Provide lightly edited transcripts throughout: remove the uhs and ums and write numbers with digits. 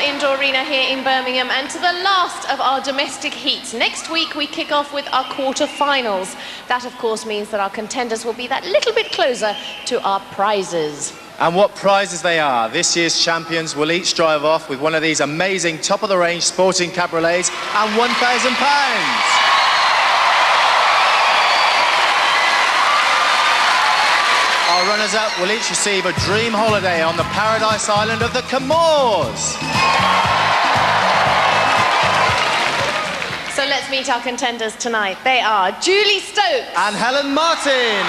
indoor arena here in Birmingham, and to the last of our domestic heats. Next week we kick off with our quarter-finals. That of course means that our contenders will be that little bit closer to our prizes. And what prizes they are. This year's champions will each drive off with one of these amazing top-of-the-range sporting cabriolets and £1,000. Our runners-up will each receive a dream holiday on the paradise island of the Comores. So let's meet our contenders tonight. They are Julie Stokes and Helen Martin.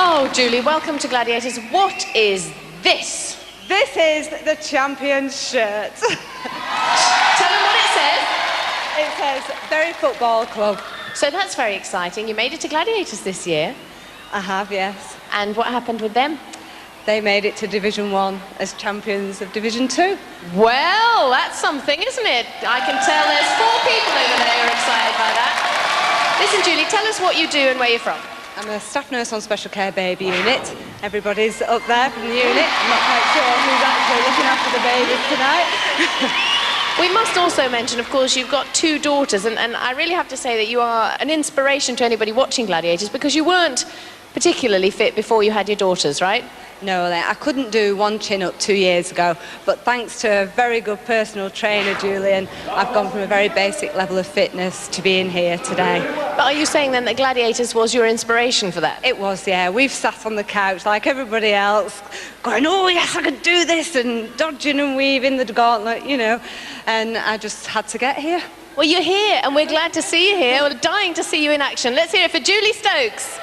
Oh, Julie, welcome to Gladiators. What is this? This is the champion's shirt. Tell them what it says. It says Bury Football Club. So that's very exciting. You made it to Gladiators this year. I have, yes. And what happened with them? They made it to Division 1 as champions of Division 2. Well, that's something, isn't it? I can tell there's 4 people over there who are excited by that. Listen, Julie, tell us what you do and where you're from. I'm a staff nurse on Special Care Baby Unit. Everybody's up there from the unit. I'm not quite sure who's actually looking after the babies tonight. We must also mention, of course, you've got 2 daughters, and I really have to say that you are an inspiration to anybody watching Gladiators, because you weren't particularly fit before you had your daughters, right? No, I couldn't do 1 chin-up 2 years ago, but thanks to a very good personal trainer, Julian, I've gone from a very basic level of fitness to being here today. But are you saying then that Gladiators was your inspiration for that? It was, yeah. We've sat on the couch like everybody else, going, oh yes, I could do this, and dodging and weaving the gauntlet, you know, and I just had to get here. Well, you're here, and we're glad to see you here. We're dying to see you in action. Let's hear it for Julie Stokes.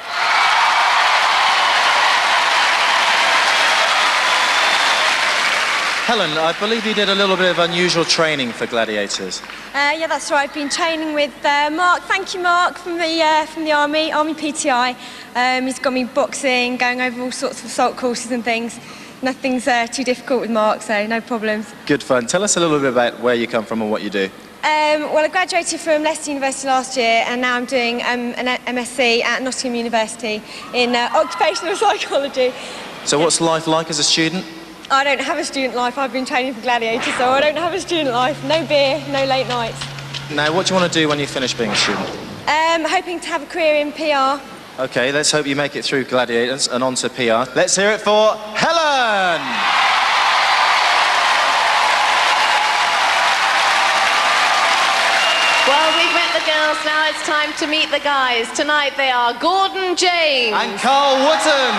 Helen, I believe you did a little bit of unusual training for Gladiators. Yeah, that's right. I've been training with Mark. Thank you, Mark, from the Army PTI. He's got me boxing, going over all sorts of assault courses and things. Nothing's too difficult with Mark, so no problems. Good fun. Tell us a little bit about where you come from and what you do. Well, I graduated from Leicester University last year, and now I'm doing an MSc at Nottingham University in occupational psychology. So what's life like as a student? I don't have a student life. I've been training for Gladiators, so I don't have a student life. No beer, no late nights. Now, what do you want to do when you finish being a student? Hoping to have a career in PR. OK, let's hope you make it through Gladiators and on to PR. Let's hear it for Helen! Well, we've met the girls, now it's time to meet the guys. Tonight they are Gordon James and Carl Wootton.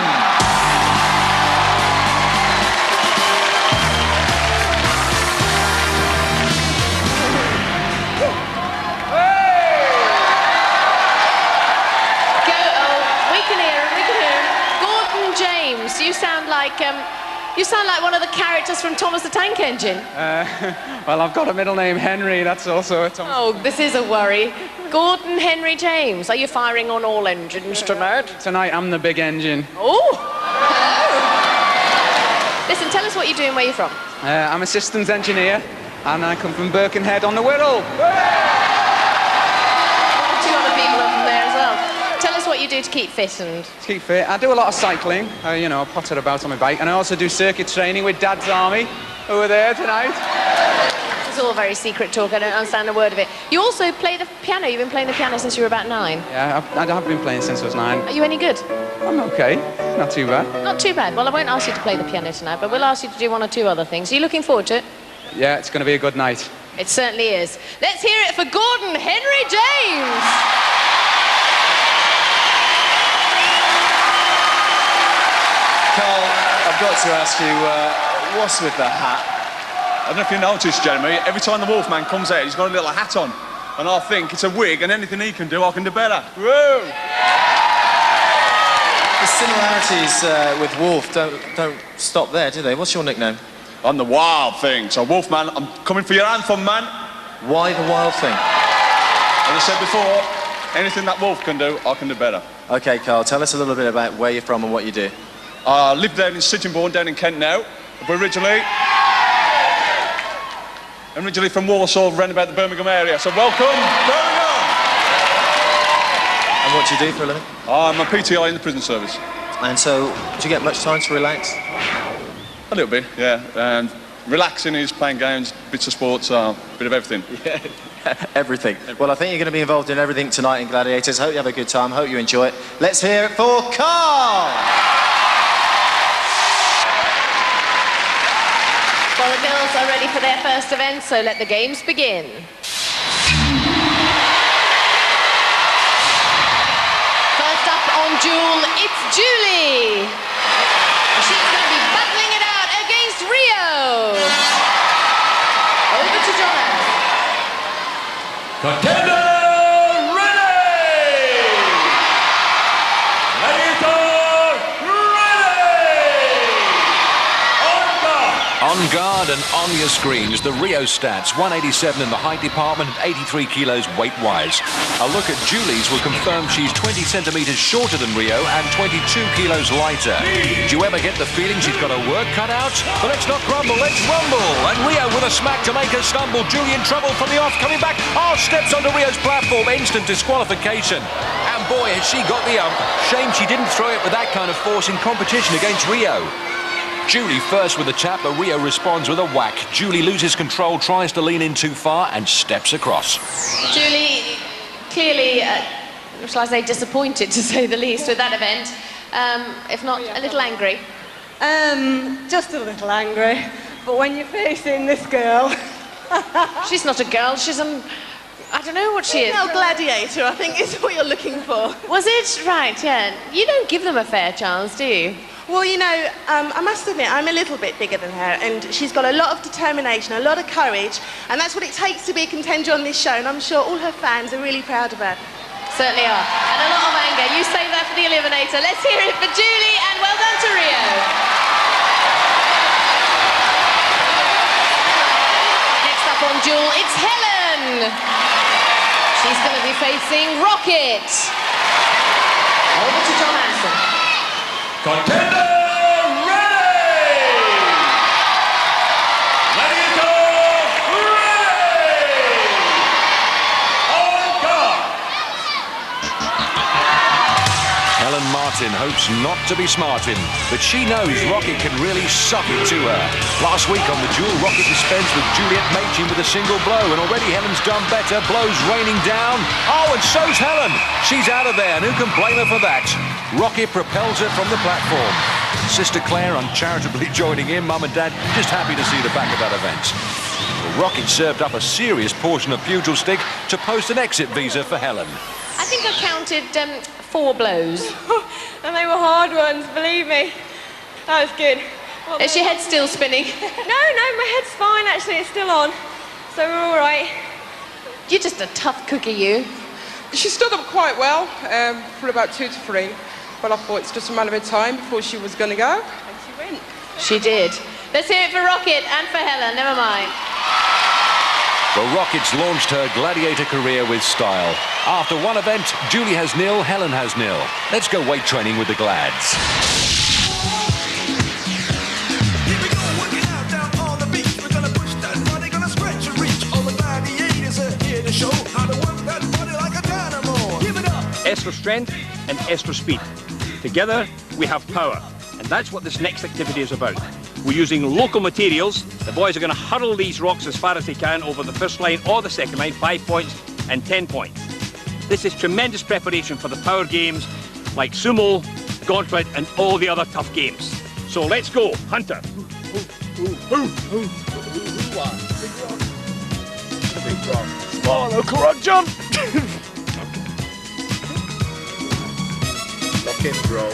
You sound like one of the characters from Thomas the Tank Engine. Well, I've got a middle name, Henry. That's also a Thomas. Oh, this is a worry. Gordon Henry James, are you firing on all engines tonight? Tonight, I'm the big engine. Oh! Listen, tell us what you do and where you're from. I'm a systems engineer, and I come from Birkenhead on the Wirral. 2 other people are from there as well. Tell us what you do to keep fit and... To keep fit, I do a lot of cycling. You know, I potter about on my bike. And I also do circuit training with Dad's Army over there tonight. It's all very secret talk. I don't understand a word of it. You also play the piano. You've been playing the piano since you were about 9. Yeah, I have been playing since I was 9. Are you any good? I'm okay. Not too bad. Not too bad. Well, I won't ask you to play the piano tonight, but we'll ask you to do 1 or 2 other things. Are you looking forward to it? Yeah, it's going to be a good night. It certainly is. Let's hear it for Gordon Henry James. Carl, I've got to ask you, what's with the hat? I don't know if you noticed, Jeremy, every time the Wolfman comes out, he's got a little hat on. And I think it's a wig, and anything he can do, I can do better. Woo! The similarities with Wolf don't stop there, do they? What's your nickname? I'm the wild thing. So, Wolfman, I'm coming for your anthem, man. Why the wild thing? As I said before, anything that Wolf can do, I can do better. OK, Carl, tell us a little bit about where you're from and what you do. I live down in Sittingbourne, down in Kent now. But originally from Walsall, round about the Birmingham area. So welcome, Birmingham! what do you do for a living? I'm a PTI in the prison service. And so, do you get much time to relax? A little bit, yeah. And relaxing is playing games, bits of sports, a bit of everything. Yeah, everything. Well, I think you're going to be involved in everything tonight in Gladiators. Hope you have a good time. Hope you enjoy it. Let's hear it for Carl! Well, the girls are ready for their first event, so let the games begin. First up on duel, it's Julie. She's going to be battling it out against Rio. Over to John. Contender ready! Gladiator ready! On guard and on your screens, the Rio stats, 187 in the height department and 83 kilos weight-wise. A look at Julie's will confirm she's 20 centimetres shorter than Rio and 22 kilos lighter. Do you ever get the feeling she's got her work cut out? But let's not grumble, let's rumble. And Rio with a smack to make her stumble. Julie in trouble from the off, coming back. Oh, steps onto Rio's platform, instant disqualification. And boy, has she got the ump. Shame she didn't throw it with that kind of force in competition against Rio. Julie first with the tap, but Rio responds with a whack. Julie loses control, tries to lean in too far and steps across. Julie, clearly, shall I say, disappointed to say the least with that event, if not a little angry. Just a little angry. But when you're facing this girl... She's not a girl, she's an... I don't know what she is. Female gladiator, I think, is what you're looking for. Was it? Right, yeah. You don't give them a fair chance, do you? Well, you know, I must admit, I'm a little bit bigger than her, and she's got a lot of determination, a lot of courage, and that's what it takes to be a contender on this show, and I'm sure all her fans are really proud of her. Certainly are. And a lot of anger. You save that for the Eliminator. Let's hear it for Julie, and well done to Rio. Next up on duel, it's Helen. She's going to be facing Rocket. Over to John Hanson. Contender ready! Gladiator ready! On guard! Helen Martin hopes not to be smarting, but she knows Rocket can really suck it to her. Last week on the duel, Rocket dispensed with Juliet Machin with a single blow, and already Helen's done better. Blows raining down. Oh, and so's Helen. She's out of there, and who can blame her for that? Rocket propels her from the platform. Sister Claire uncharitably joining in. Mum and Dad just happy to see the back of that event. Well, Rocket served up a serious portion of pugil stick to post an exit visa for Helen. I think I counted 4 blows. And they were hard ones, believe me. That was good. Is your head still spinning? No, my head's fine, actually. It's still on. So we're all right. You're just a tough cookie, you. She stood up quite well for about 2 to 3, but I thought it's just a matter of time before she was going to go, and she went. She did. Let's hear it for Rocket and for Helen, never mind. Well, Rocket's launched her gladiator career with style. After one event, Julie has 0, Helen has 0. Let's go weight training with the Glads. Here we go, working out down on the beach. We're gonna push that body, gonna stretch and reach. All the gladiators are here to show how to work that body like a dynamo. Give it up. Extra strength and extra speed. Together, we have power. And that's what this next activity is about. We're using local materials. The boys are going to hurl these rocks as far as they can over the first line or the second line, 5 points and 10 points. This is tremendous preparation for the power games like sumo, gauntlet and all the other tough games. So let's go, Hunter. Small local rock jump. Lock in, bro.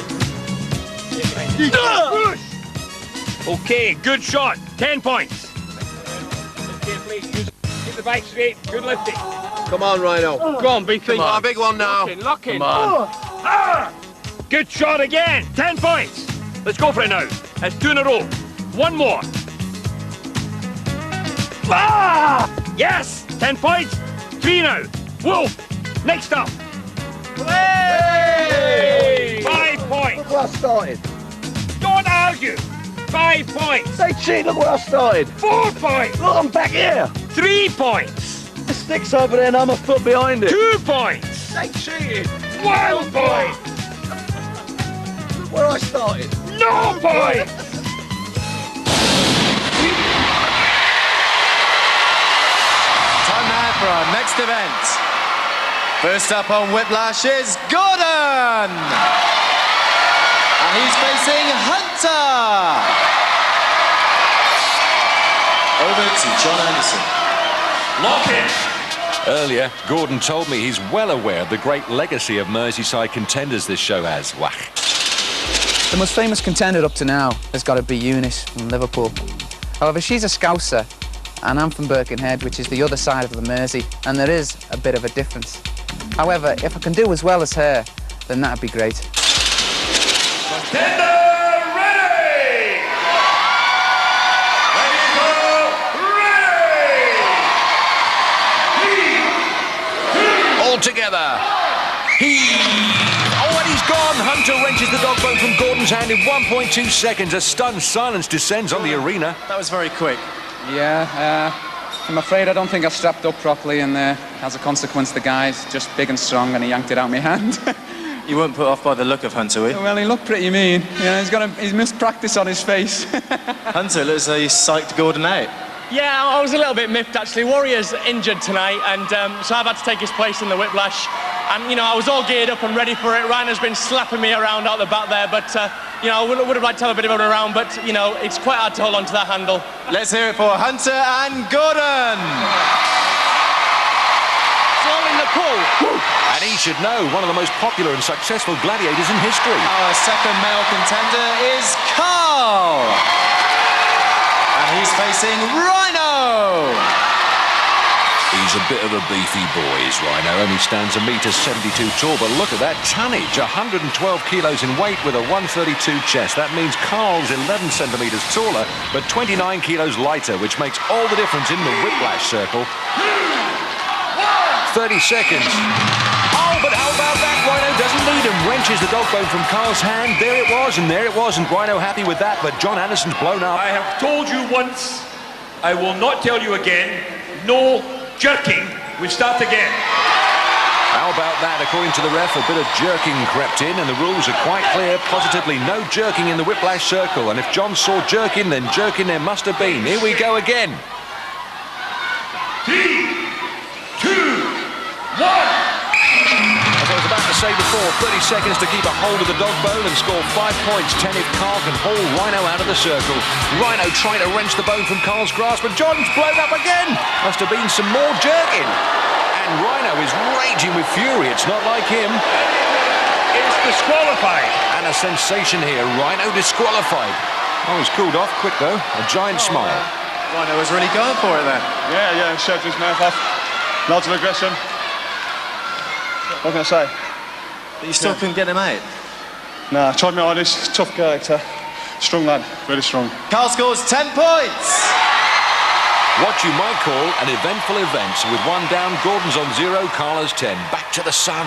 Okay, good shot. 10 points. Carefully, keep the bike straight. Good lifting. Come on, Rhino. Go on, big thing. Come on, big one now. Lock in. Come on. Good shot again. 10 points. Let's go for it now. That's 2 in a row. One more. Yes. 10 points. 3 now. Wolf. Next up. Hey! 5 points. Look where I started. Don't argue. 5 points. They cheat, look where I started. 4 points. Look, I'm back here. 3 points. The stick's over there and I'm a foot behind it. 2 points. They cheated. 1 point! Where I started. No point! Time now for our next event. First up on Whiplash is Gordon! And he's facing Hunter! Over to John Anderson. Lock it! Earlier, Gordon told me he's well aware of the great legacy of Merseyside contenders this show has. Wah. The most famous contender up to now has got to be Eunice from Liverpool. However, she's a Scouser, and I'm from Birkenhead, which is the other side of the Mersey, and there is a bit of a difference. However, if I can do as well as her, then that'd be great. Contender ready! Ready to ready! All together. Oh, and he's gone. Hunter wrenches the dog bone from Gordon's hand in 1.2 seconds. A stunned silence descends on the arena. That was very quick. Yeah, I'm afraid I don't think I strapped up properly, and as a consequence, the guy's just big and strong, and he yanked it out of my hand. You weren't put off by the look of Hunter, were you? Well, he looked pretty mean. Yeah, he's missed practice on his face. Hunter, looks as though you psyched Gordon out. Yeah, I was a little bit miffed actually. Warrior's injured tonight, and so I've had to take his place in the Whiplash. And you know, I was all geared up and ready for it. Rhino's been slapping me around out the back there, but you know, I would have liked to have a bit of a round, but you know, it's quite hard to hold on to that handle. Let's hear it for Hunter and Gordon. It's all in the pool. And he should know, one of the most popular and successful gladiators in history. Our second male contender is Carl. And he's facing Rhino. He's a bit of a beefy boy, is Rhino. Only stands 1.72 m tall, but look at that tonnage. 112 kilos in weight with a 132 chest. That means Carl's 11 centimetres taller, but 29 kilos lighter, which makes all the difference in the Whiplash circle. 30 seconds. Oh, but how about that? Rhino doesn't need him. Wrenches the dog bone from Carl's hand. There it was, and there it was, and Rhino happy with that, but John Anderson's blown up. I have told you once, I will not tell you again. No jerking. We start again. How about that? According to the ref, a bit of jerking crept in, and the rules are quite clear. Positively no jerking in the Whiplash circle, and if John saw jerking, then jerking there must have been. Here we go again. 3, 2, 1. As I was about to say before, 30 seconds to keep a hold of the dog bone and score 5 points. 10 if Carl can haul Rhino out of the circle. Rhino trying to wrench the bone from Carl's grasp, but John's blown up again. Must have been some more jerking. And Rhino is raging with fury. It's not like him. It's disqualified. And a sensation here. Rhino disqualified. Oh, he's cooled off quick though. A giant smile. Rhino was really going for it then. Yeah, shoved his mouth off. Lots of aggression. What can I say? But you still couldn't get him out. Nah, tried my hardest. Tough character. Strong lad. Really strong. Carl scores 10 points. What you might call an eventful event. With one down, Gordon's on 0, Carl has 10. Back to the sun.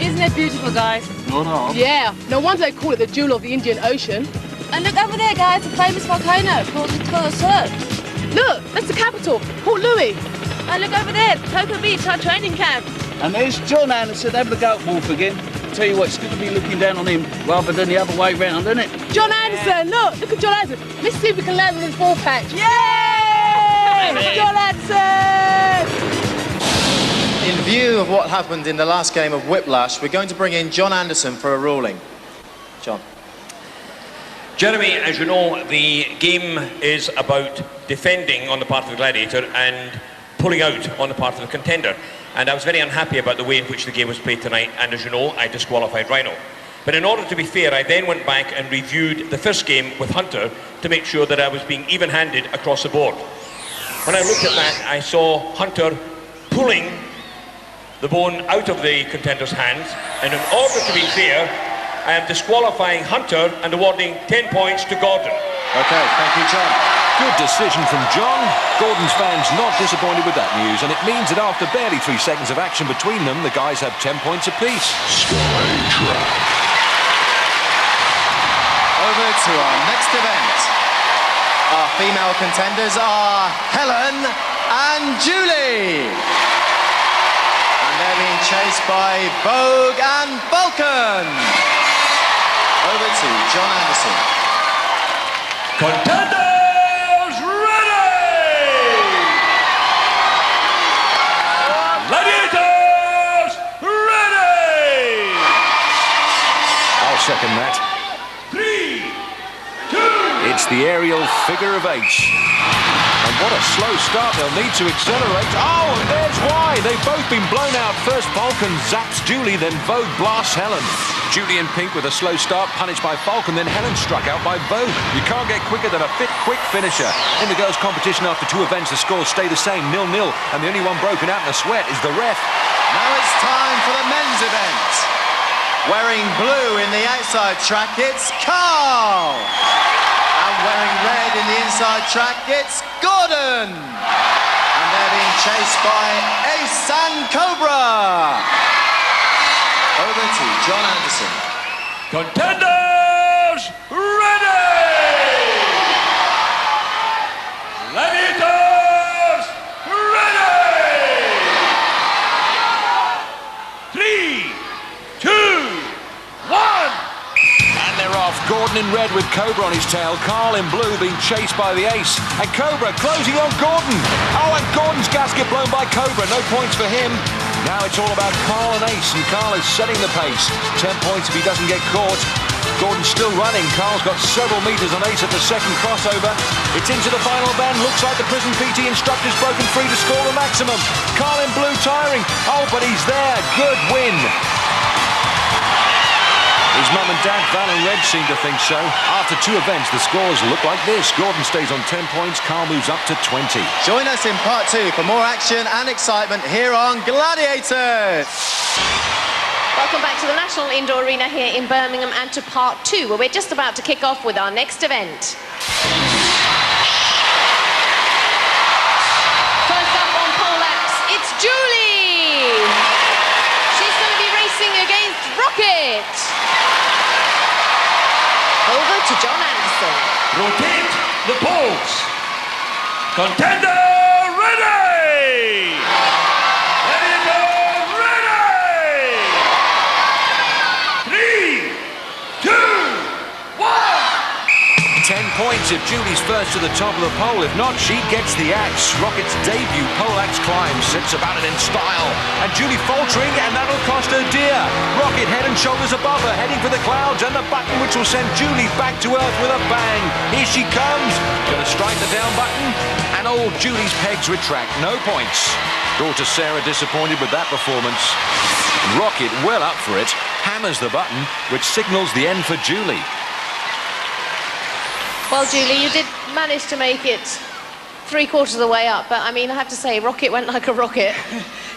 Isn't it beautiful, guys? No. Yeah. No wonder they call it the jewel of the Indian Ocean. And look over there, guys, the famous volcano called the Sur. Look, that's the capital, Port Louis. And look over there, Cocoa Beach, our training camp. And there's John Anderson having a go at Wolf again. Tell you what, it's good to be looking down on him rather than the other way round, isn't it? John Anderson, look at John Anderson. Let's see if we can land on his ball patch. Yay! John Anderson! In view of what happened in the last game of Whiplash, we're going to bring in John Anderson for a ruling. John. Jeremy, as you know, the game is about defending on the part of the Gladiator and pulling out on the part of the contender. And I was very unhappy about the way in which the game was played tonight, and as you know, I disqualified Rhino. But in order to be fair, I then went back and reviewed the first game with Hunter to make sure that I was being even-handed across the board. When I looked at that, I saw Hunter pulling the bone out of the contender's hands, and in order to be fair, I am disqualifying Hunter and awarding 10 points to Gordon. Okay, thank you, John. Good decision from John. Gordon's fans not disappointed with that news, and it means that after barely 3 seconds of action between them, the guys have 10 points apiece. Over to our next event. Our female contenders are Helen and Julie. And they're being chased by Vogue and Vulcan. Over to John Anderson. Contenders ready! Gladiators ready! I'll second that. 3, 2... It's the aerial figure of 8. And what a slow start, they'll need to accelerate. Oh, and there's why. They've both been blown out. First Vulcan zaps Julie, then Vogue blasts Helen. Julie in pink with a slow start, punished by Vulcan, then Helen struck out by Vogue. You can't get quicker than a fit, quick finisher. In the girls' competition after 2 events, the scores stay the same, 0-0. And the only one broken out in a sweat is the ref. Now it's time for the men's event. Wearing blue in the outside track, it's Carl. And wearing red in the inside track, it's Gordon. And they're being chased by Ace and Cobra. Over to John Anderson. Contenders ready! Gladiators ready! 3, 2, 1... And they're off. Gordon in red with Cobra on his tail. Carl in blue being chased by the Ace. And Cobra closing on Gordon. Oh, and Gordon's gasket blown by Cobra. No points for him. Now it's all about Carl and Ace, and Carl is setting the pace. 10 points if he doesn't get caught. Gordon's still running. Carl's got several metres on Ace at the second crossover. It's into the final bend. Looks like the prison PT instructor's broken free to score the maximum. Carl in blue tiring. Oh, but he's there. Good win. His mum and dad, Val and Red, seem to think so. After 2 events, the scores look like this. Gordon stays on 10 points, Carl moves up to 20. Join us in part 2 for more action and excitement here on Gladiators. Welcome back to the National Indoor Arena here in Birmingham and to part 2, where we're just about to kick off with our next event. First up on poleaxe, it's Julie. She's going to be racing against Rocket. Over to John Anderson. Rotate the poles. Contender ready! Gladiator ready! 3, 2, 1... 10 points if Julie's first to the top of the pole. If not, she gets the axe. Rocket's debut poleaxe climb sits about it in style. And Julie faltering, and that'll cost her dear. Rocket head and shoulders above her, heading for the clouds, and the button which will send Julie back to earth with a bang. Here she comes. Gonna strike the down button, and old Julie's pegs retract. No points. Daughter Sarah disappointed with that performance. Rocket well up for it, hammers the button, which signals the end for Julie. Well, Julie, you did manage to make it 3/4 of the way up, but I mean, I have to say, Rocket went like a rocket.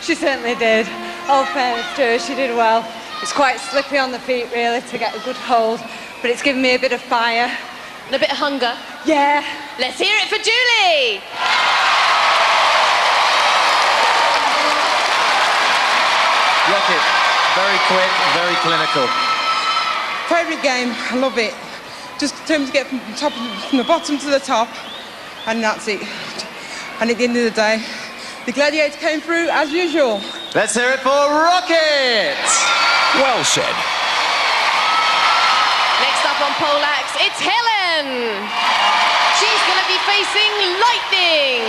She certainly did. All fairness to her, she did well. It's quite slippery on the feet, really, to get a good hold, but it's given me a bit of fire. And a bit of hunger. Yeah. Let's hear it for Julie! Rocket, very quick, very clinical. Favourite game, I love it. Just in terms of get from the bottom to the top, and that's it. And at the end of the day, the Gladiators came through as usual. Let's hear it for Rocket! Well said. Next up on poleaxe, it's Helen! She's going to be facing Lightning!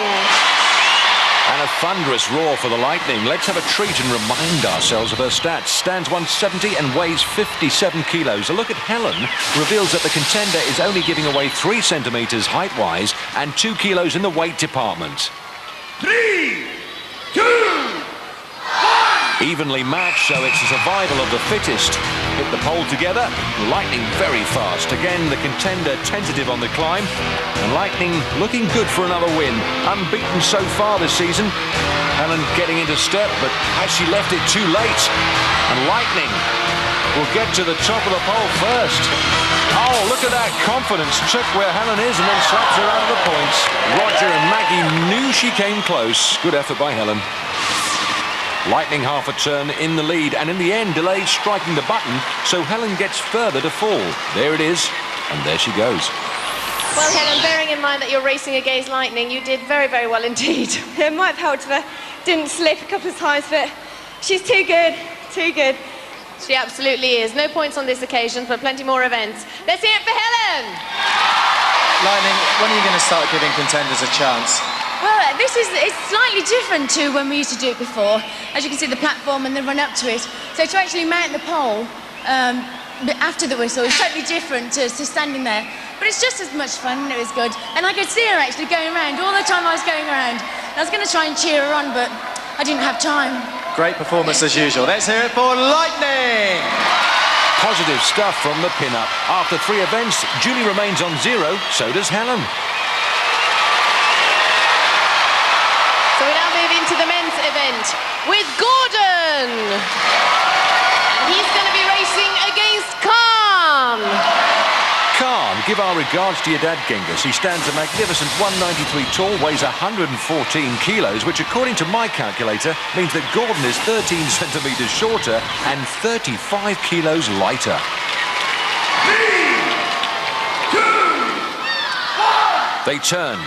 And a thunderous roar for the Lightning. Let's have a treat and remind ourselves of her stats. Stands 170 and weighs 57 kilos. A look at Helen reveals that the contender is only giving away 3 centimetres height-wise and 2 kilos in the weight department. 3, 2, 1... Evenly matched, so it's a survival of the fittest. Hit the pole together, Lightning very fast. Again, the contender tentative on the climb, and Lightning looking good for another win. Unbeaten so far this season. Helen getting into step, but has she left it too late? And Lightning will get to the top of the pole first. Oh, look at that confidence. Took where Helen is and then slaps her out of the points. Roger and Maggie knew she came close. Good effort by Helen. Lightning half a turn in the lead, and in the end delays striking the button, so Helen gets further to fall. There it is, and there she goes. Well, Helen, bearing in mind that you're racing against Lightning, you did very, very well indeed. It might have helped if I didn't slip a couple of times, but She's too good, too good. She absolutely is. No points on this occasion, but plenty more events. Let's hear it for Helen! Lightning, when are you going to start giving contenders a chance? Well, it's slightly different to when we used to do it before. As you can see, the platform and the run up to it. So to actually mount the pole after the whistle is totally different to standing there. But it's just as much fun and it was good. And I could see her actually going around all the time I was going around. And I was going to try and cheer her on, but I didn't have time. Great performance as usual. Let's hear it for Lightning! Positive stuff from the pin-up. After 3 events, Julie remains on 0, so does Helen. So we now move into the men's event with Gordon. And he's going to be racing against Khan. Khan, give our regards to your dad, Genghis. He stands a magnificent 193 tall, weighs 114 kilos, which according to my calculator means that Gordon is 13 centimetres shorter and 35 kilos lighter. 3, 2, 1. They turn.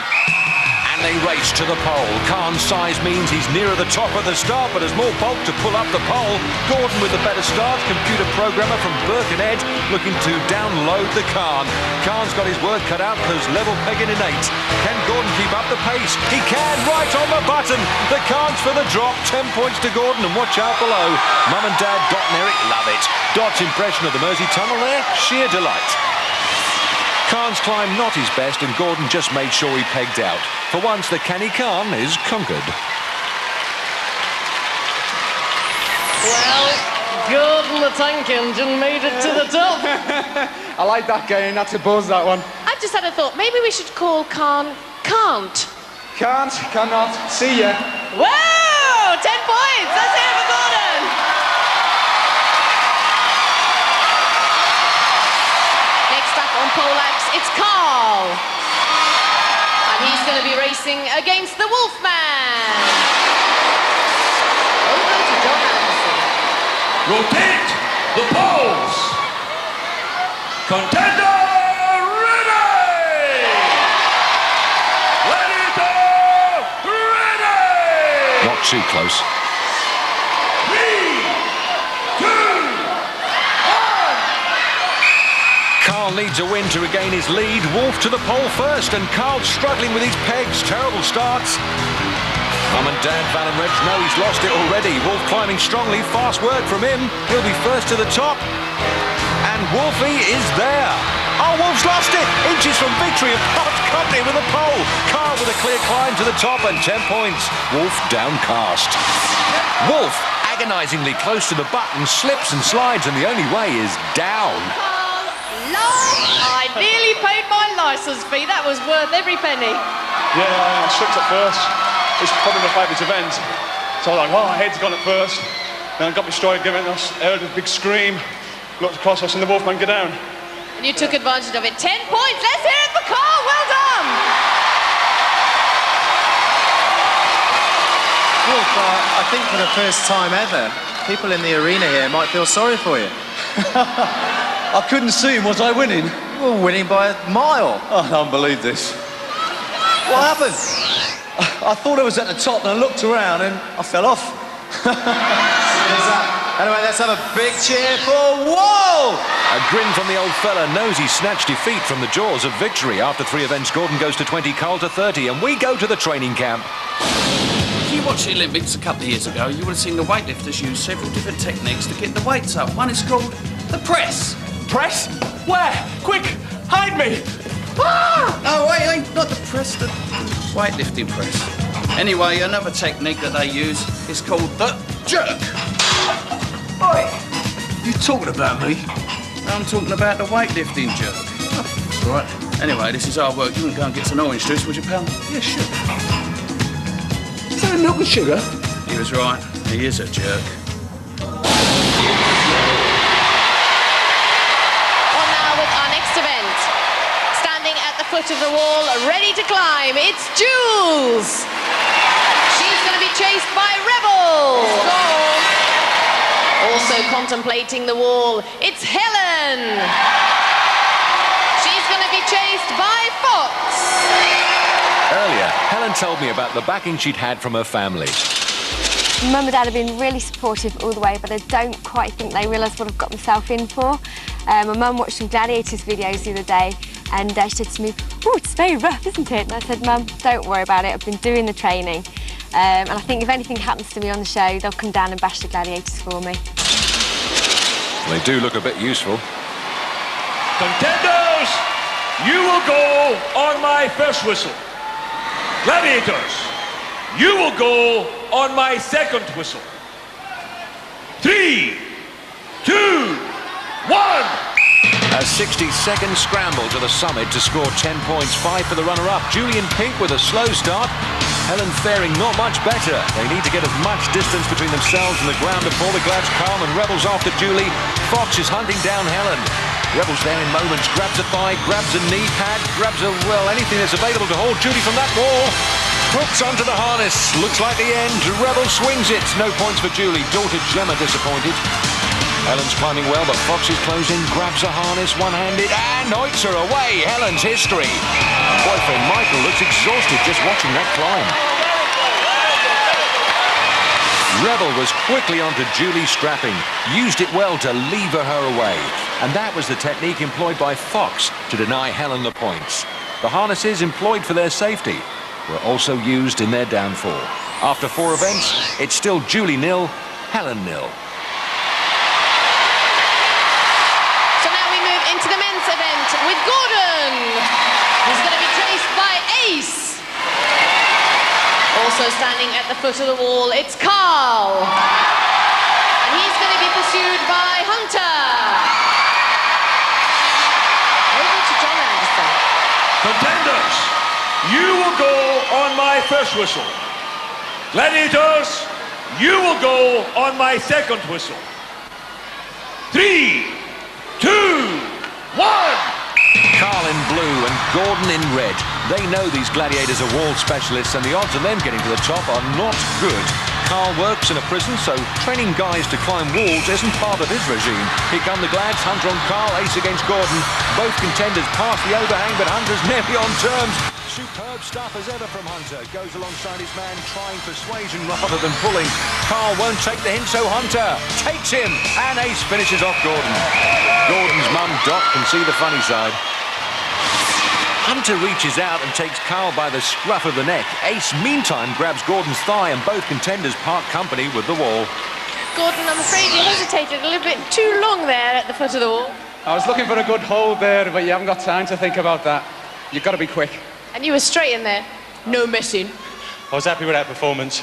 And they race to the pole. Khan's size means he's nearer the top at the start, but has more bulk to pull up the pole. Gordon with the better start, computer programmer from Birkenhead, looking to download the Khan. Khan's got his work cut out because level pegging in 8. Can Gordon keep up the pace? He can, right on the button. The Khan's for the drop, 10 points to Gordon, and watch out below. Mum and Dad, Dot and Eric love it. Dot's impression of the Mersey Tunnel there, sheer delight. Khan's climb not his best, and Gordon just made sure he pegged out. For once, the canny Khan is conquered. Well, Gordon the tank engine made it to the top. I like that game, that's a buzz, that one. I've just had a thought. Maybe we should call Khan Can't. Can't, cannot, see ya. Whoa! 10 points! Let's hear it for Gordon! Next up on poleaxe, it's Carl. And he's going to be racing against the Wolfman. Over to John Anderson. Rotate the poles. Contender ready. Gladiator ready. Not too close. 3, 2, 1. Carl needs a win to regain his lead. Wolf to the pole first, and Carl's struggling with his pegs. Terrible starts. Mum and Dad, Val and Reg know he's lost it already. Wolf climbing strongly. Fast work from him. He'll be first to the top. And Wolfie is there. Oh, Wolf's lost it. Inches from victory and parts company with a pole. Carl with a clear climb to the top and 10 points. Wolf downcast. Wolf, agonisingly close to the button, slips and slides, and the only way is down. I nearly paid my licence fee. That was worth every penny. Yeah, I slipped at first. It's probably my favourite event. So I was like, oh, my head's gone at first. Then I got my stride given us, heard a big scream, looked across us, and the Wolfman go down. And you took advantage of it. 10 points. Let's hear it for Carl. Well done. Wolf, I think for the first time ever, people in the arena here might feel sorry for you. I couldn't see him. Was I winning? You were winning by a mile. I can't believe this. What happened? I thought I was at the top and I looked around and I fell off. Anyway, let's have a big cheer for Wolf! A grin from the old fella knows he snatched defeat from the jaws of victory. After 3 events, Gordon goes to 20, Carl to 30, and we go to the training camp. If you watched the Olympics a couple of years ago, you would have seen the weightlifters use several different techniques to get the weights up. One is called the press. Press? Where? Quick, hide me! Ah! No, wait, not the press, the weightlifting press. Anyway, another technique that they use is called the jerk. Oi, you talking about me? I'm talking about the weightlifting jerk. Right. Anyway, this is our work. You wouldn't go and get some orange juice, would you, pal? Yeah, sure. Is that a milk and sugar? He was right. He is a jerk. On now with our next event. Standing at the foot of the wall, ready to climb, it's Jules. She's going to be chased by Rebel. Also contemplating the wall, it's Helen. She's going to be chased by Fox. Earlier, Helen told me about the backing she'd had from her family. Mum and Dad have been really supportive all the way, but I don't quite think they realise what I've got myself in for. My mum watched some Gladiators videos the other day, and she said to me, "Oh, it's very rough, isn't it?" And I said, "Mum, don't worry about it. I've been doing the training." And I think if anything happens to me on the show, they'll come down and bash the Gladiators for me. They do look a bit useful. Contenders, you will go on my first whistle. Gladiators, you will go on my second whistle. 3, 2, 1. A 60-second scramble to the summit to score 10 points, 5 for the runner-up. Julie in pink with a slow start. Helen faring not much better. They need to get as much distance between themselves and the ground before the Glads come, and Rebels after Julie. Fox is hunting down Helen. Rebels there in moments, grabs a thigh, grabs a knee pad, grabs a, well, anything that's available to hold Julie from that wall. Hooks onto the harness, looks like the end. Rebel swings it, no points for Julie. Daughter Gemma disappointed. Helen's climbing well, but Fox is closing, grabs a harness one-handed, and hoiks her away. Helen's history. Boyfriend Michael looks exhausted just watching that climb. Rebel was quickly onto Julie's strapping, used it well to lever her away. And that was the technique employed by Fox to deny Helen the points. The harnesses employed for their safety were also used in their downfall. After 4 events, it's still Julie 0, Helen 0. So now we move into the men's event with Gordon, who's going to be chased by Ace. Also standing at the foot of the wall, it's Carl. And he's going to be pursued by Hunter. Over to John Anderson. Contenders, you will go on my first whistle. Gladiators, you will go on my second whistle. 3, 2, 1. Carl in blue and Gordon in red. They know these Gladiators are wall specialists, and the odds of them getting to the top are not good. Carl works in a prison, so training guys to climb walls isn't part of his regime. Here come the Glads, Hunter on Carl, Ace against Gordon. Both contenders past the overhang, but Hunter's nearly on terms. Superb stuff as ever from Hunter. Goes alongside his man, trying persuasion rather than pulling. Carl won't take the hint, so Hunter takes him, and Ace finishes off Gordon. Gordon's mum, Dot, can see the funny side. Hunter reaches out and takes Carl by the scruff of the neck. Ace, meantime, grabs Gordon's thigh, and both contenders part company with the wall. Gordon, I'm afraid you hesitated a little bit too long there at the foot of the wall. I was looking for a good hold there, but you haven't got time to think about that. You've got to be quick. And you were straight in there. No missing. I was happy with that performance.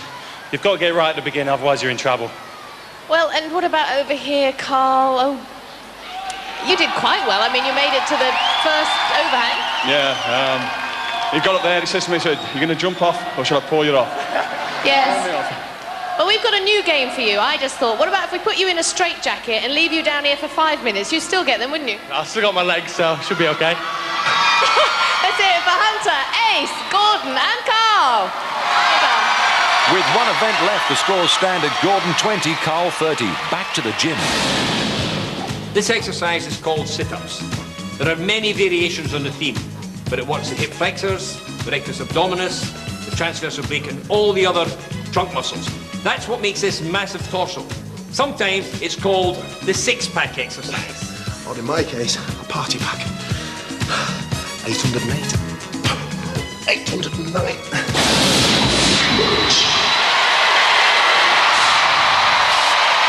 You've got to get right at the beginning, otherwise you're in trouble. Well, and what about over here, Carl? Oh, you did quite well. I mean, you made it to the first overhang. Yeah, he got up there, he says to me, he said, "You're going to jump off, or shall I pull you off?" Yes. Well, we've got a new game for you. I just thought, what about if we put you in a straitjacket and leave you down here for 5 minutes? You'd still get them, wouldn't you? I've still got my legs, so should be okay. Let's hear it for Hunter, Ace, Gordon and Carl. With 1 event left, the scores stand at Gordon 20, Carl 30. Back to the gym. This exercise is called sit-ups. There are many variations on the theme, but it works the hip flexors, the rectus abdominis, the transverse oblique, and all the other trunk muscles. That's what makes this massive torso. Sometimes it's called the six-pack exercise. Or in my case, a party pack. 808. 809.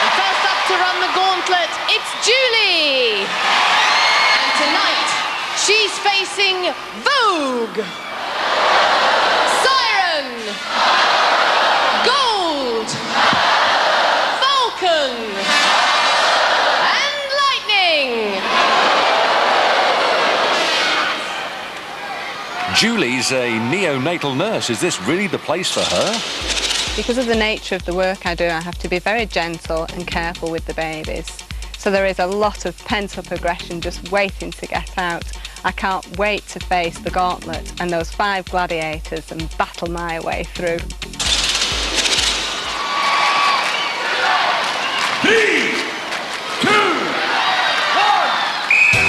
And first up to run the gauntlet, it's Julie. And tonight, she's facing Vogue, Siren, Gold, Vulcan, and Lightning. Julie's a neonatal nurse. Is this really the place for her? Because of the nature of the work I do, I have to be very gentle and careful with the babies. So there is a lot of pent-up aggression just waiting to get out. I can't wait to face the gauntlet and those 5 gladiators and battle my way through. 3, 2,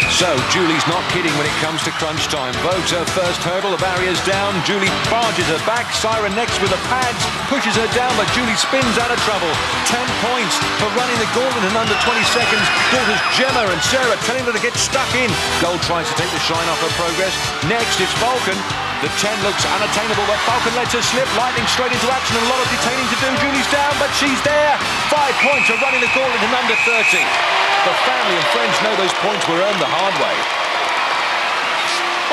1. So Julie's not kidding when it comes to crunch time. Vogue's her first hurdle, the barrier's down. Julie barges her back. Siren next with the pads, pushes her down, but Julie spins out of trouble. 10 points for running the gauntlet in under 20 seconds. Daughters Gemma and Sarah telling her to get stuck in. Gold tries to take the shine off her progress. Next it's Falcon. The 10 looks unattainable, but Falcon lets her slip. Lightning straight into action, and a lot of detaining to do. Julie's down, but she's there. 5 points for running the gauntlet in under 30. The family and friends know those points were earned the hard way.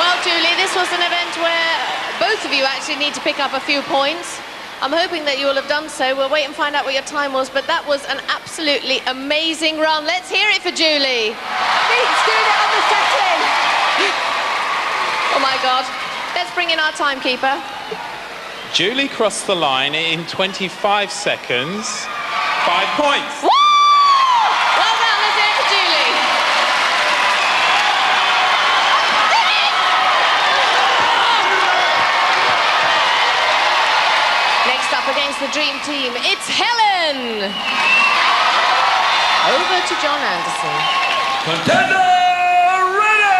Well, Julie, this was an event where both of you actually need to pick up a few points. I'm hoping that you will have done so. We'll wait and find out what your time was, but that was an absolutely amazing run. Let's hear it for Julie. Beats doing it on the setting. Oh my God. Let's bring in our timekeeper. Julie crossed the line in 25 seconds. 5 points. Woo! Well done, let's hear it for Julie. Next up against the Dream Team, it's Helen. Over to John Anderson. Contender ready!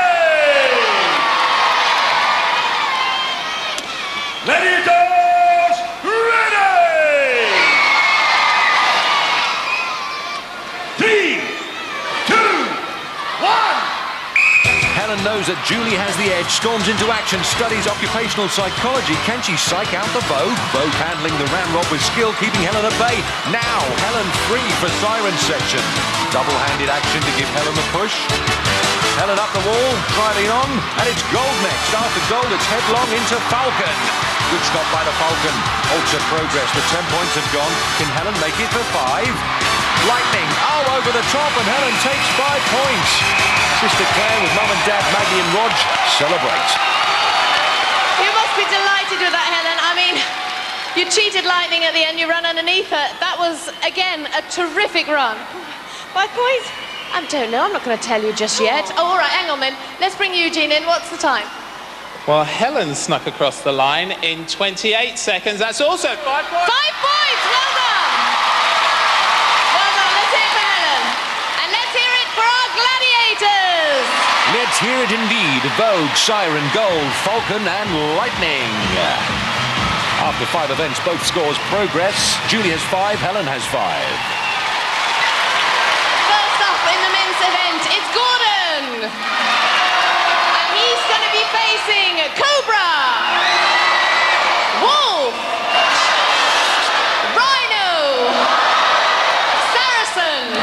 Gladiators ready! 3, 2, 1! Helen knows that Julie has the edge, storms into action, studies occupational psychology. Can she psych out the Vogue? Vogue handling the ramrod with skill, keeping Helen at bay. Now, Helen free for siren section. Double-handed action to give Helen the push. Helen up the wall, driving on, and it's Gold next. After Gold, it's headlong into Falcon. Good stop by the Falcon. Halts her progress. The 10 points have gone. Can Helen make it for 5? Lightning, oh, over the top, and Helen takes 5 points. Sister Claire with Mum and Dad, Maggie and Rog celebrate. You must be delighted with that, Helen. I mean, you cheated Lightning at the end, you ran underneath her. That was, again, a terrific run. 5 points? I don't know, I'm not going to tell you just yet. Oh, all right, hang on then. Let's bring Eugene in. What's the time? Well, Helen snuck across the line in 28 seconds. That's also 5 points. 5 points! Well done! Well done. Let's hear it for Helen. And let's hear it for our Gladiators! Let's hear it indeed. Vogue, Siren, Gold, Falcon and Lightning. After 5 events, both scores progress. Julie has 5, Helen has 5. First up in the men's event, it's Gordon! And he's going to be facing Cobra, Wolf, Rhino, Saracen,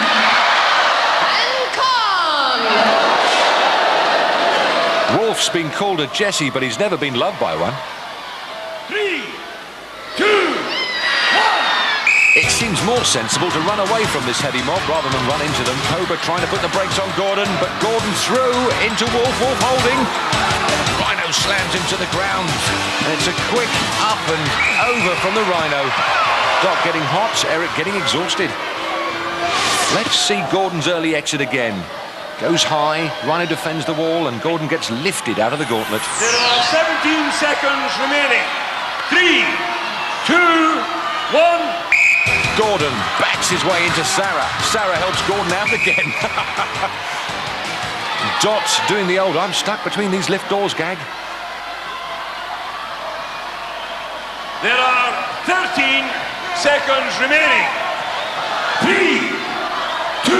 and Khan. Wolf's been called a Jessie, but he's never been loved by one. 3, 2, 1! It seems more sensible to run away from this heavy mob rather than run into them. Cobra trying to put the brakes on Gordon, but Gordon through into Wolf. Wolf holding. Rhino slams him to the ground. And it's a quick up and over from the Rhino. Doc getting hot, Eric getting exhausted. Let's see Gordon's early exit again. Goes high, Rhino defends the wall, and Gordon gets lifted out of the gauntlet. There are 17 seconds remaining. 3, 2, 1. Gordon backs his way into Sarah. Sarah helps Gordon out again. Dot doing the old I'm stuck between these lift doors gag. There are 13 seconds remaining. 3, 2,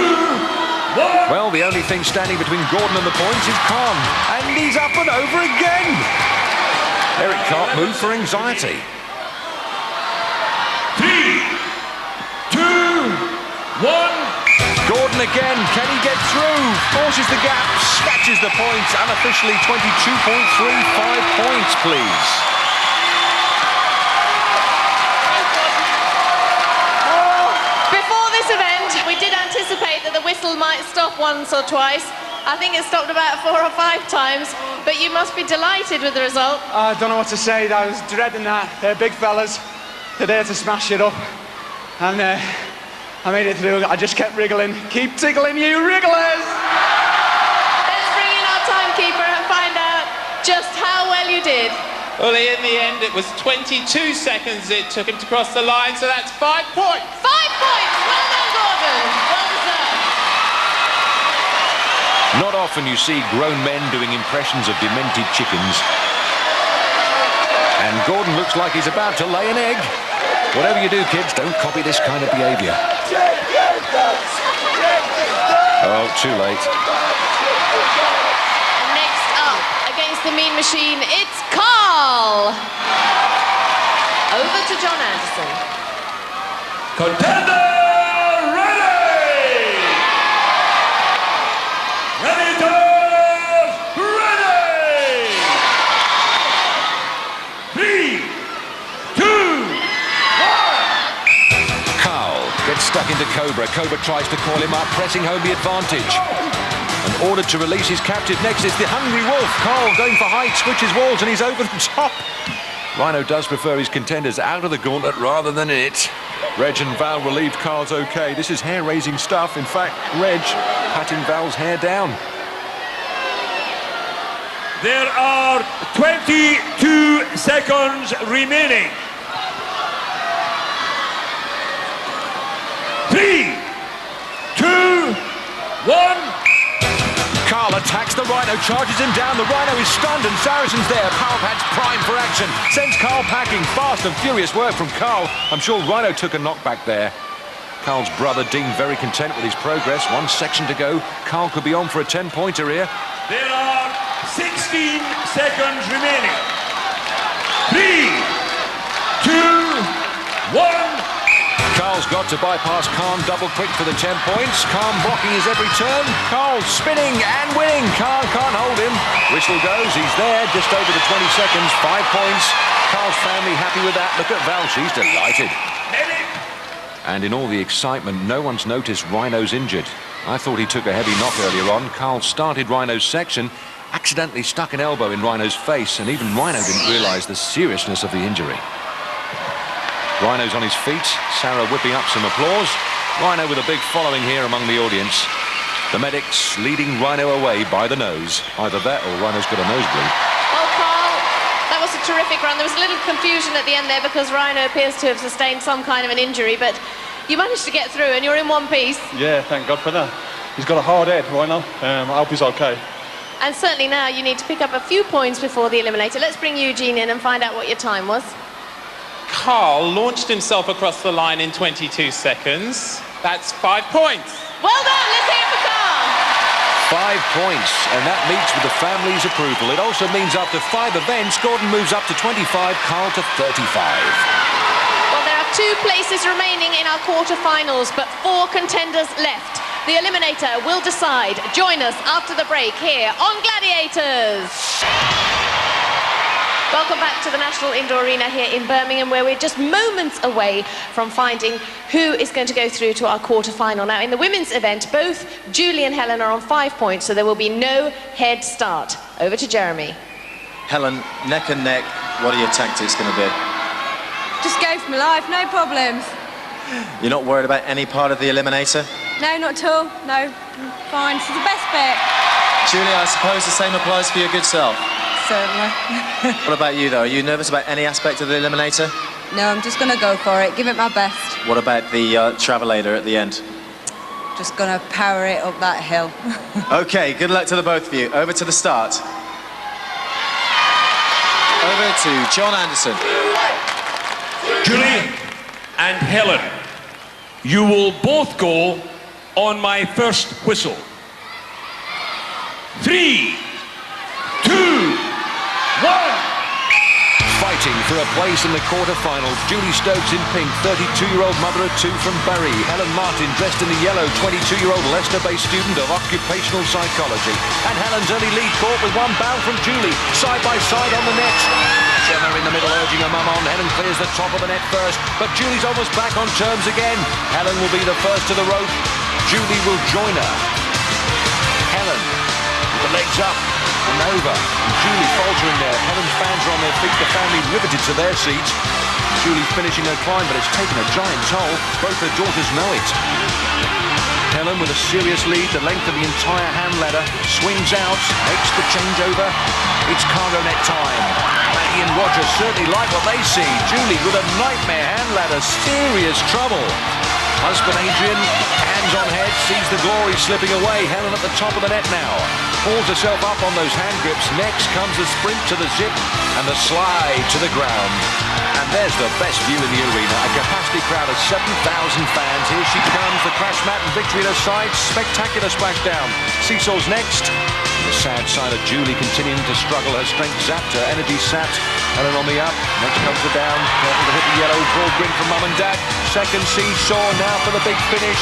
1. Well, the only thing standing between Gordon and the points is Khan. And he's up and over again. Eric can't move for anxiety. 3, 2, 1. Gordon again, can he get through? Forces the gap, snatches the points, unofficially 22.35 points, please. Before this event, we did anticipate that the whistle might stop once or twice. I think it stopped about 4 or 5 times, but you must be delighted with the result. I don't know what to say. I was dreading that. They're big fellas. They're there to smash it up. And I made it through. I just kept wriggling. Keep tickling, you wrigglers! Let's bring in our timekeeper and find out just how well you did. Well, in the end, it was 22 seconds it took him to cross the line, so that's 5 points. 5 points! Well done, Gordon. Well deserved. Not often you see grown men doing impressions of demented chickens. And Gordon looks like he's about to lay an egg. Whatever you do, kids, don't copy this kind of behaviour. Oh, too late. Next up, against the Mean Machine, it's Carl. Over to John Anderson. Contender ready! Gladiators ready! 3, 2, 1! Carl gets stuck into Cobra. Cobra tries to call him up, pressing home the advantage. And ordered to release his captive. Next is the Hungry Wolf. Carl going for height, switches walls, and he's over the top. Rhino does prefer his contenders out of the gauntlet rather than in it. Reg and Val relieved Carl's okay. This is hair-raising stuff. In fact, Reg patting Val's hair down. There are 22 seconds remaining. 3, 2, 1. Carl attacks the Rhino, charges him down. The Rhino is stunned and Saracen's there. Power Pad's primed for action. Sends Carl packing. Fast and furious work from Carl. I'm sure Rhino took a knockback there. Carl's brother Dean very content with his progress. 1 section to go. Carl could be on for a 10-pointer here. There are 16 seconds remaining. 3, 2, 1. Carl's got to bypass Khan double quick for the 10 points. Khan blocking his every turn. Carl spinning and winning. Khan can't hold him. Whistle goes. He's there just over the 20 seconds. 5 points. Carl's family happy with that. Look at Val. She's delighted. And in all the excitement, no one's noticed Rhino's injured. I thought he took a heavy knock earlier on. Carl started Rhino's section, accidentally stuck an elbow in Rhino's face, and even Rhino didn't realise the seriousness of the injury. Rhino's on his feet, Sarah whipping up some applause. Rhino with a big following here among the audience. The medics leading Rhino away by the nose. Either that or Rhino's got a nosebleed. Well, Carl, that was a terrific run. There was a little confusion at the end there because Rhino appears to have sustained some kind of an injury, but you managed to get through and you're in one piece. Yeah, thank God for that. He's got a hard head, Rhino. I hope he's okay. And certainly now you need to pick up a few points before the eliminator. Let's bring Eugene in and find out what your time was. Carl launched himself across the line in 22 seconds. That's 5 points. Well done, let's hear it for Carl. 5 points, and that meets with the family's approval. It also means after 5 events, Gordon moves up to 25, Carl to 35. Well, there are 2 places remaining in our quarterfinals, but 4 contenders left. The eliminator will decide. Join us after the break here on Gladiators. Welcome back to the National Indoor Arena here in Birmingham, where we're just moments away from finding who is going to go through to our quarter-final. Now, in the women's event, both Julie and Helen are on 5 points, so there will be no head start. Over to Jeremy. Helen, neck and neck, what are your tactics going to be? Just go for my life, no problems. You're not worried about any part of the eliminator? No, not at all. No, fine. This is the best bit. Julie, I suppose the same applies for your good self. Certainly. What about you, though? Are you nervous about any aspect of the eliminator? No, I'm just going to go for it. Give it my best. What about the travelator at the end? Just going to power it up that hill. OK, good luck to the both of you. Over to the start. Over to John Anderson. Julie and Helen, you will both go on my first whistle. 3, 2, 1. Fighting for a place in the quarter-finals, Julie Stokes in pink, 32-year-old mother of 2 from Bury. Helen Martin dressed in the yellow, 22-year-old Leicester-based student of occupational psychology. And Helen's early lead caught with one bound from Julie, side by side on the net. Gemma in the middle urging her mum on. Helen clears the top of the net first, but Julie's almost back on terms again. Helen will be the first to the rope. Julie will join her. Helen with the legs up and over. And Julie faltering there. Helen's fans are on their feet, the family riveted to their seats. Julie finishing her climb, but it's taken a giant toll. Both her daughters know it. Helen with a serious lead, the length of the entire hand ladder, swings out, makes the changeover. It's cargo net time. Maggie and Roger certainly like what they see. Julie with a nightmare hand ladder, serious trouble. Husband Adrian Hands on head, sees the glory slipping away. Helen at the top of the net now. Pulls herself up on those hand grips. Next comes the sprint to the zip and the slide to the ground. And there's the best view in the arena. A capacity crowd of 7,000 fans. Here she comes, the crash mat and victory at her side. Spectacular splashdown. Seesaw's next. The sad side of Julie continuing to struggle. Her strength zapped, her energy sapped. Helen on the up. Next comes the down. Careful to hit the yellow. Broad grin from mum and dad. Second Seesaw now for the big finish.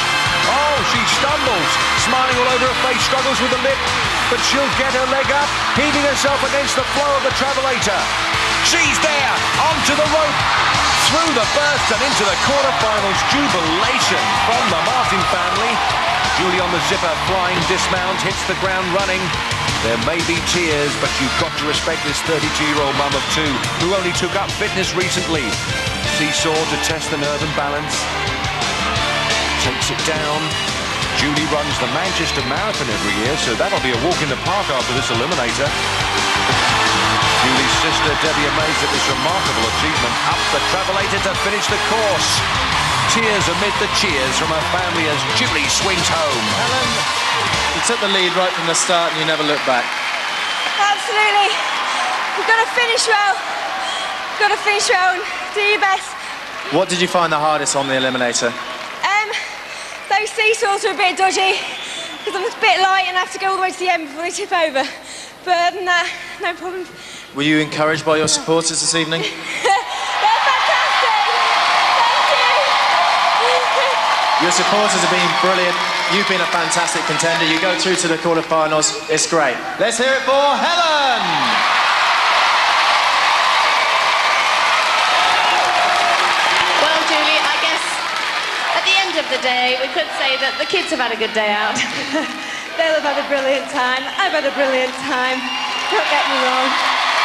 Oh, she stumbles. Smiling all over her face. Struggles with the lip. But she'll get her leg up. Heaving herself against the flow of the Travelator. She's there. Onto the rope. Through the burst and into the quarterfinals. Jubilation from the Martin family. Julie on the zipper, flying dismount, hits the ground running. There may be tears, but you've got to respect this 32-year-old mum of two who only took up fitness recently. Seesaw to test the nerve and balance. Takes it down. Julie runs the Manchester Marathon every year, so that'll be a walk in the park after this eliminator. Julie's sister, Debbie, amazed at this remarkable achievement. Up the Travelator to finish the course. Tears amid the cheers from her family as Julie swings home. Helen, you took the lead right from the start and you never looked back. Absolutely. You've got to finish well. You've got to finish well and do your best. What did you find the hardest on the eliminator? Those seesaws are a bit dodgy because I'm a bit light and I have to go all the way to the end before they tip over. But other than that, no problem. Were you encouraged by your supporters this evening? They're fantastic. Thank you. Your supporters have been brilliant. You've been a fantastic contender. You go through to the quarterfinals. It's great. Let's hear it for Helen. Well, Julie, I guess at the end of the day, we could say that the kids have had a good day out. They'll have had a brilliant time. I've had a brilliant time. Don't get me wrong.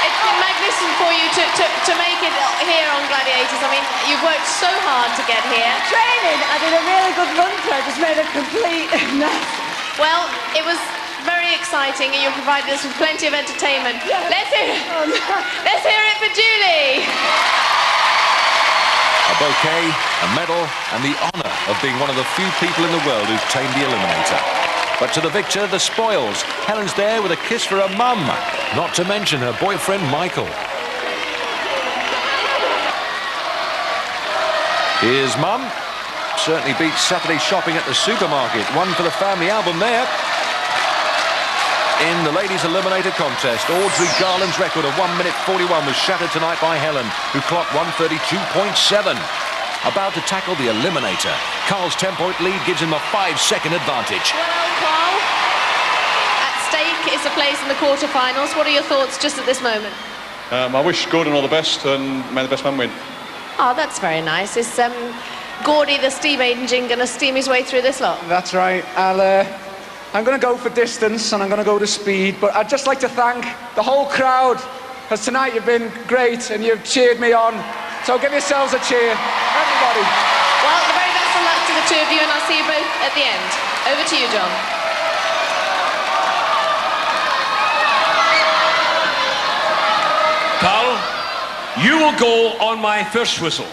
It's been magnificent for you to make it here on Gladiators. I mean, you've worked so hard to get here. Training, I did a really good run through. I just made a complete mess. Well, it was very exciting and you provided us with plenty of entertainment. Yeah. Let's hear it. Oh, no. Let's hear it for Julie. A bouquet, a medal, and the honour of being one of the few people in the world who've tamed the eliminator. But to the victor, the spoils. Helen's there with a kiss for her mum, not to mention her boyfriend, Michael. Here's mum. Certainly beats Saturday shopping at the supermarket. One for the family album there. In the ladies' eliminator contest, Audrey Garland's record of 1 minute 41 was shattered tonight by Helen, who clocked 1:32.7. About to tackle the eliminator. Carl's 10-point lead gives him a 5-second advantage. Well, Carl, at stake is a place in the quarterfinals. What are your thoughts just at this moment? I wish Gordon all the best and may the best man win. Oh, that's very nice. Is Gordy, the steam engine, going to steam his way through this lot? That's right. I'm going to go for distance and I'm going to go to speed, but I'd just like to thank the whole crowd, because tonight you've been great and you've cheered me on. So give yourselves a cheer, everybody. Well, the very best of luck to the two of you, and I'll see you both at the end. Over to you, John. Carl, you will go on my first whistle.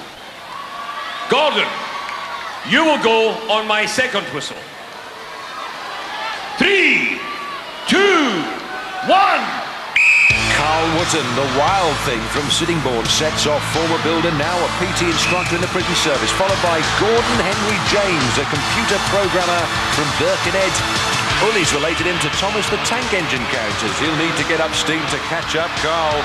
Gordon, you will go on my second whistle. 3, 2, 1. Carl Wootton, the wild thing from Sittingbourne, sets off. Former builder, now a PT instructor in the prison service, followed by Gordon Henry James, a computer programmer from Birkenhead. Ulley's related him to Thomas the Tank Engine characters. He'll need to get up steam to catch up Carl.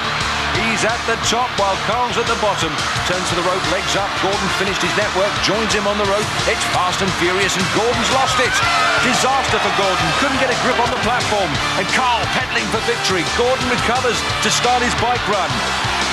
He's at the top while Carl's at the bottom. Turns to the rope, legs up. Gordon finished his network, joins him on the rope. It's fast and furious and Gordon's lost it. Disaster for Gordon. Couldn't get a grip on the platform. And Carl pedaling for victory. Gordon recovers to start his bike run.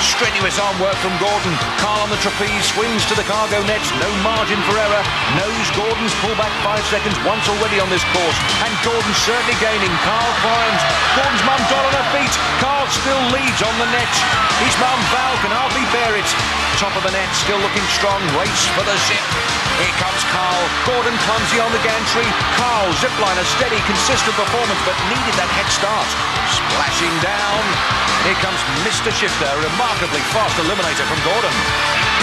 Strenuous arm work from Gordon. Carl on the trapeze, swings to the cargo nets. No margin for error. Knows Gordon's pulled back 5 seconds once already on this course. And Gordon's certainly gaining. Carl climbs. Gordon's mum got on her feet. Carl still leads on the net. His mum, Val, can hardly bear it. Top of the net, still looking strong. Race for the zip. Here comes Carl. Gordon clumsy on the gantry. Carl, zipliner, steady, consistent performance, but needed that head start. Splashing down. Here comes Mr. Shifter, remarkably fast eliminator from Gordon.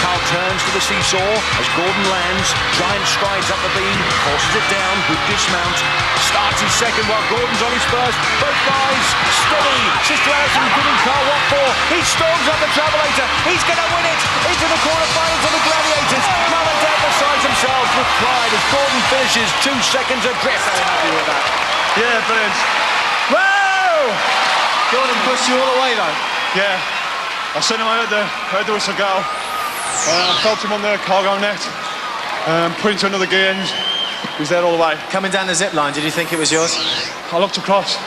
Carl turns to the seesaw as Gordon lands. Giant strides up the beam, forces it down, good dismount. Starts his second while Gordon's on his first. Both guys steady. Sister Alison giving Carl what for. He storms up the Travelator. He's going to win it into the quarterfinals of the Gladiators. Mum and Dad besides themselves with pride as Gordon finishes 2 seconds adrift. So happy with that. Yeah, brilliant. Whoa! Gordon pushed you all the way though. Yeah. I seen him, I heard there was a goal. I felt him on the cargo net. Put into another gear and he was there all the way. Coming down the zip line, did you think it was yours? I looked across.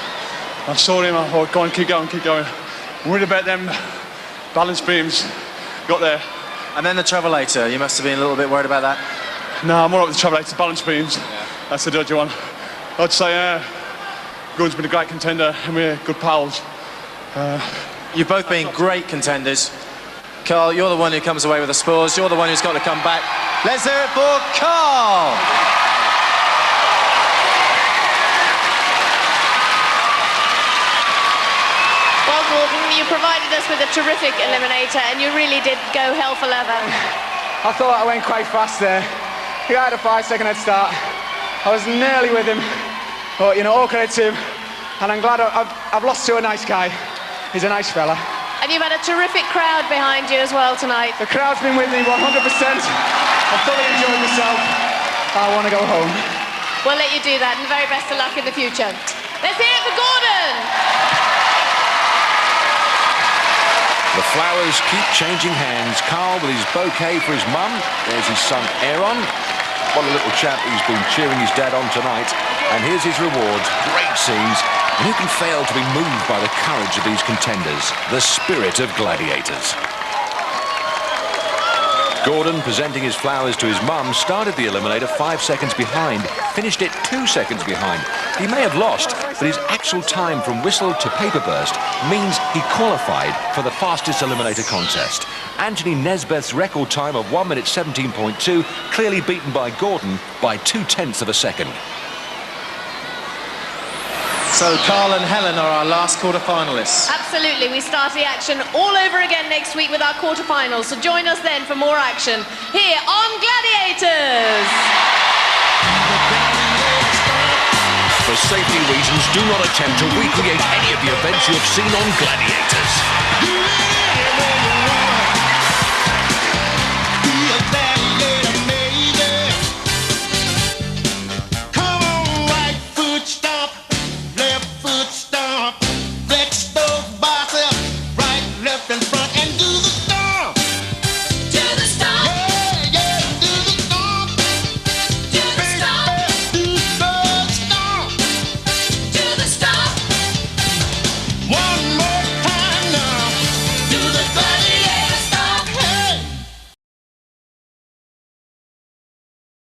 I saw him, I thought, go on, keep going, keep going. Worried about them balance beams. Got there. And then the Travelator, you must have been a little bit worried about that. No, I'm all right with the Travelator, balance beams. Yeah. That's the dirty one. I'd say Gordon's been a great contender and we're good pals. You've both been great contenders. Carl, you're the one who comes away with the spoils. You're the one who's got to come back. Let's hear it for Carl. Well, Gordon, you provided us with a terrific eliminator and you really did go hell for leather. I thought I went quite fast there. He had a 5-second head start. I was nearly with him, but you know, all credit to him. And I'm glad I've lost to a nice guy. He's a nice fella. And you've had a terrific crowd behind you as well tonight. The crowd's been with me 100%. I've thoroughly enjoyed myself. I want to go home. We'll let you do that, and very best of luck in the future. Let's hear it for Gordon! The flowers keep changing hands. Carl with his bouquet for his mum. There's his son Aaron. What a little chap he's been cheering his dad on tonight. And here's his rewards. Great scenes. And who can fail to be moved by the courage of these contenders? The spirit of Gladiators. Gordon, presenting his flowers to his mum, started the eliminator 5 seconds behind, finished it 2 seconds behind. He may have lost, but his actual time from whistle to paper burst means he qualified for the fastest eliminator contest. Anthony Nesbeth's record time of 1 minute 17.2, clearly beaten by Gordon by 0.2 of a second. So Carl and Helen are our last quarter-finalists. Absolutely, we start the action all over again next week with our quarterfinals. So join us then for more action here on Gladiators. For safety reasons, do not attempt to recreate any of the events you have seen on Gladiators.